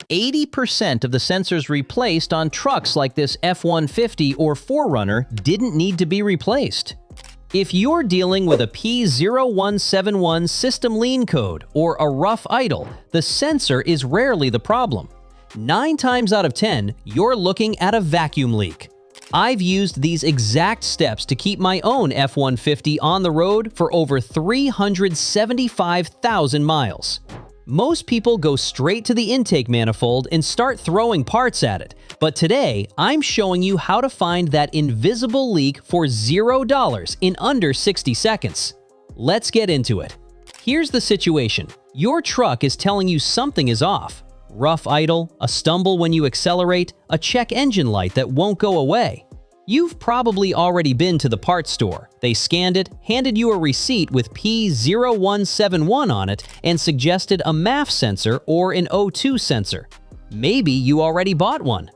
80% of the sensors replaced on trucks like this F-150 or 4Runner didn't need to be replaced. If you're dealing with a P0171 system lean code or a rough idle, the sensor is rarely the problem. 9 times out of 10, you're looking at a vacuum leak. I've used these exact steps to keep my own F-150 on the road for over 375,000 miles. Most people go straight to the intake manifold and start throwing parts at it, but today I'm showing you how to find that invisible leak for $0 in under 60 seconds. Let's get into it. Here's the situation. Your truck is telling you something is off. Rough idle, a stumble when you accelerate, a check engine light that won't go away. You've probably already been to the parts store. They scanned it, handed you a receipt with P0171 on it, and suggested a MAF sensor or an O2 sensor. Maybe you already bought one.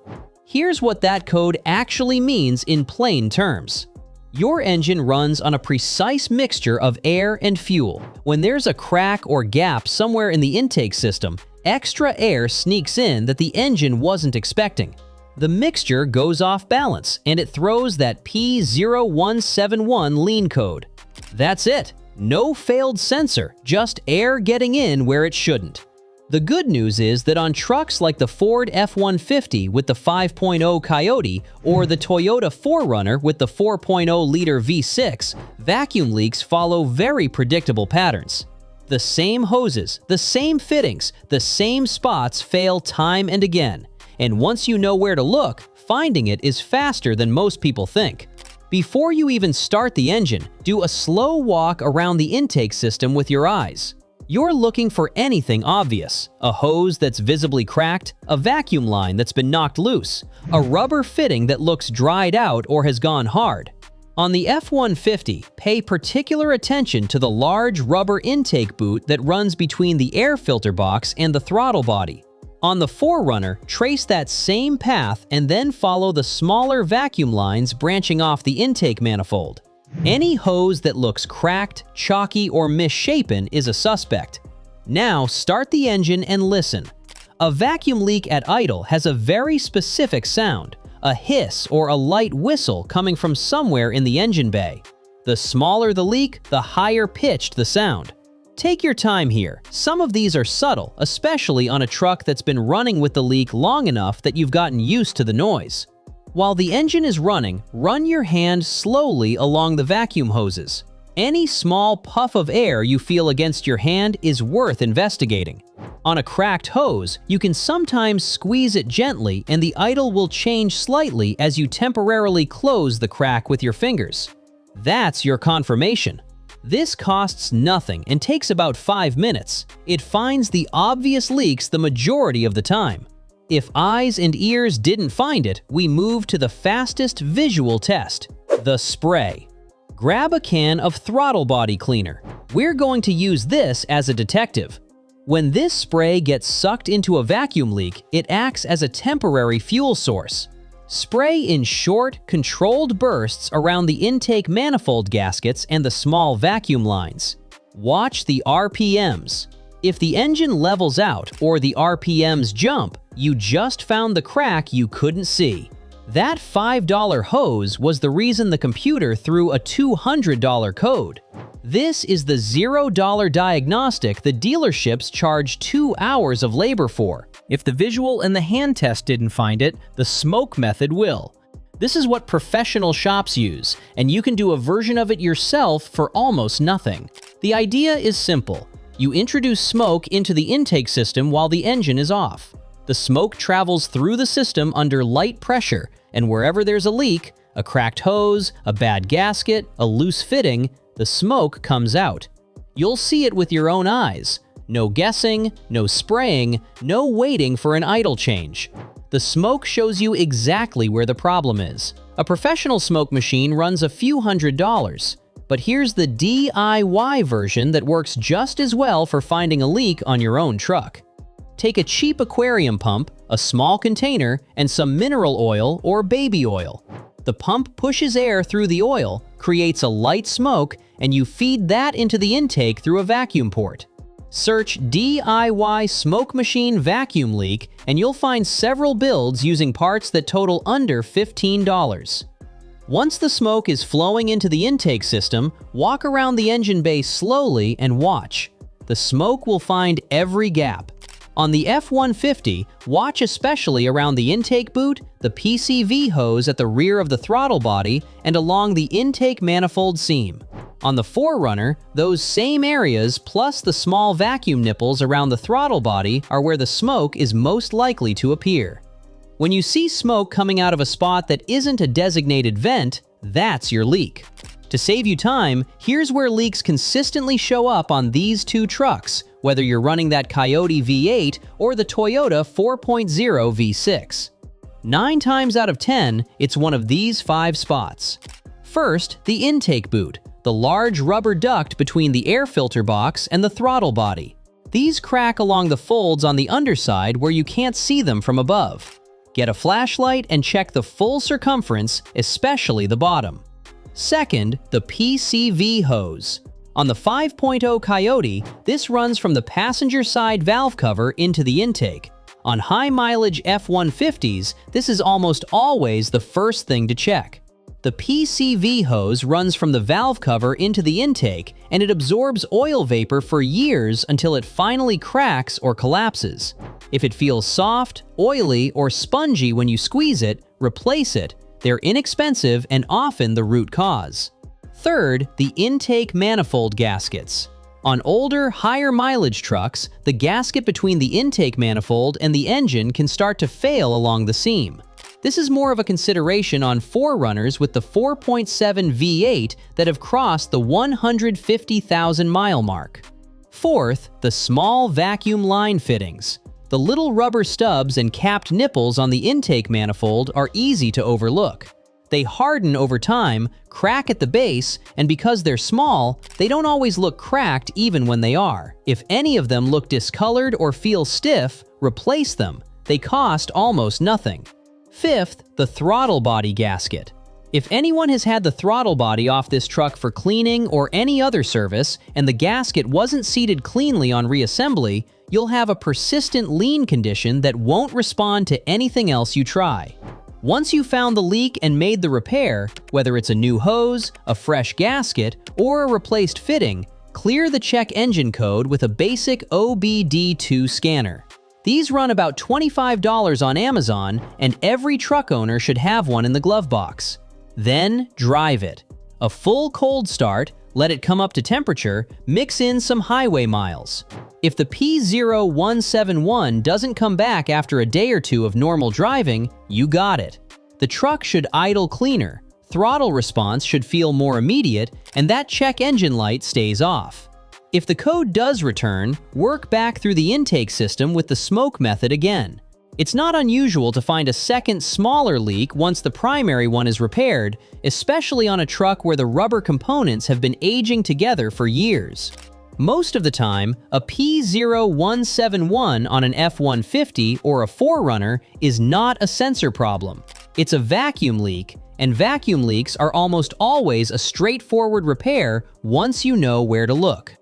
Here's what that code actually means in plain terms. Your engine runs on a precise mixture of air and fuel. When there's a crack or gap somewhere in the intake system, extra air sneaks in that the engine wasn't expecting. The mixture goes off balance, and it throws that P0171 lean code. That's it. No failed sensor, just air getting in where it shouldn't. The good news is that on trucks like the Ford F-150 with the 5.0 Coyote or the Toyota 4Runner with the 4.0-liter V6, vacuum leaks follow very predictable patterns. The same hoses, the same fittings, the same spots fail time and again. And once you know where to look, finding it is faster than most people think. Before you even start the engine, do a slow walk around the intake system with your eyes. You're looking for anything obvious: a hose that's visibly cracked, a vacuum line that's been knocked loose, a rubber fitting that looks dried out or has gone hard. On the F-150, pay particular attention to the large rubber intake boot that runs between the air filter box and the throttle body. On the 4Runner, trace that same path and then follow the smaller vacuum lines branching off the intake manifold. Any hose that looks cracked, chalky, or misshapen is a suspect. Now start the engine and listen. A vacuum leak at idle has a very specific sound, a hiss or a light whistle coming from somewhere in the engine bay. The smaller the leak, the higher pitched the sound. Take your time here. Some of these are subtle, especially on a truck that's been running with the leak long enough that you've gotten used to the noise. While the engine is running, run your hand slowly along the vacuum hoses. Any small puff of air you feel against your hand is worth investigating. On a cracked hose, you can sometimes squeeze it gently and the idle will change slightly as you temporarily close the crack with your fingers. That's your confirmation. This costs nothing and takes about 5 minutes. It finds the obvious leaks the majority of the time. If eyes and ears didn't find it, we move to the fastest visual test: the spray. Grab a can of throttle body cleaner. We're going to use this as a detective. When this spray gets sucked into a vacuum leak, it acts as a temporary fuel source. Spray in short, controlled bursts around the intake manifold gaskets and the small vacuum lines. Watch the RPMs. If the engine levels out or the RPMs jump, you just found the crack you couldn't see. That $5 hose was the reason the computer threw a $200 code. This is the $0 diagnostic the dealerships charge 2 hours of labor for. If the visual and the hand test didn't find it, the smoke method will. This is what professional shops use, and you can do a version of it yourself for almost nothing. The idea is simple. You introduce smoke into the intake system while the engine is off. The smoke travels through the system under light pressure, and wherever there's a leak, a cracked hose, a bad gasket, a loose fitting, the smoke comes out. You'll see it with your own eyes. No guessing, no spraying, no waiting for an idle change. The smoke shows you exactly where the problem is. A professional smoke machine runs a few $100s, but here's the DIY version that works just as well for finding a leak on your own truck. Take a cheap aquarium pump, a small container, and some mineral oil or baby oil. The pump pushes air through the oil, creates a light smoke, and you feed that into the intake through a vacuum port. Search DIY smoke machine vacuum leak and you'll find several builds using parts that total under $15. Once the smoke is flowing into the intake system, walk around the engine bay slowly and watch. The smoke will find every gap. On the F-150, watch especially around the intake boot, the PCV hose at the rear of the throttle body, and along the intake manifold seam. On the 4Runner, those same areas plus the small vacuum nipples around the throttle body are where the smoke is most likely to appear. When you see smoke coming out of a spot that isn't a designated vent, that's your leak. To save you time, here's where leaks consistently show up on these two trucks, whether you're running that Coyote V8 or the Toyota 4.0 V6. 9 times out of 10, it's one of these 5 spots. First, the intake boot, the large rubber duct between the air filter box and the throttle body. These crack along the folds on the underside where you can't see them from above. Get a flashlight and check the full circumference, especially the bottom. Second, the PCV hose. On the 5.0 Coyote, this runs from the passenger side valve cover into the intake. On high-mileage F-150s, this is almost always the first thing to check. The PCV hose runs from the valve cover into the intake, and it absorbs oil vapor for years until it finally cracks or collapses. If it feels soft, oily, or spongy when you squeeze it, replace it. They're inexpensive and often the root cause. Third, the intake manifold gaskets. On older, higher mileage trucks, the gasket between the intake manifold and the engine can start to fail along the seam. This is more of a consideration on 4Runners with the 4.7 V8 that have crossed the 150,000 mile mark. Fourth, the small vacuum line fittings. The little rubber stubs and capped nipples on the intake manifold are easy to overlook. They harden over time, crack at the base, and because they're small, they don't always look cracked even when they are. If any of them look discolored or feel stiff, replace them. They cost almost nothing. Fifth, the throttle body gasket. If anyone has had the throttle body off this truck for cleaning or any other service, and the gasket wasn't seated cleanly on reassembly, you'll have a persistent lean condition that won't respond to anything else you try. Once you've found the leak and made the repair, whether it's a new hose, a fresh gasket, or a replaced fitting, clear the check engine code with a basic OBD2 scanner. These run about $25 on Amazon, and every truck owner should have one in the glove box. Then drive it. A full cold start, let it come up to temperature, mix in some highway miles. If the P0171 doesn't come back after a day or two of normal driving, you got it. The truck should idle cleaner, throttle response should feel more immediate, and that check engine light stays off. If the code does return, work back through the intake system with the smoke method again. It's not unusual to find a second, smaller leak once the primary one is repaired, especially on a truck where the rubber components have been aging together for years. Most of the time, a P0171 on an F-150 or a 4Runner is not a sensor problem. It's a vacuum leak, and vacuum leaks are almost always a straightforward repair once you know where to look.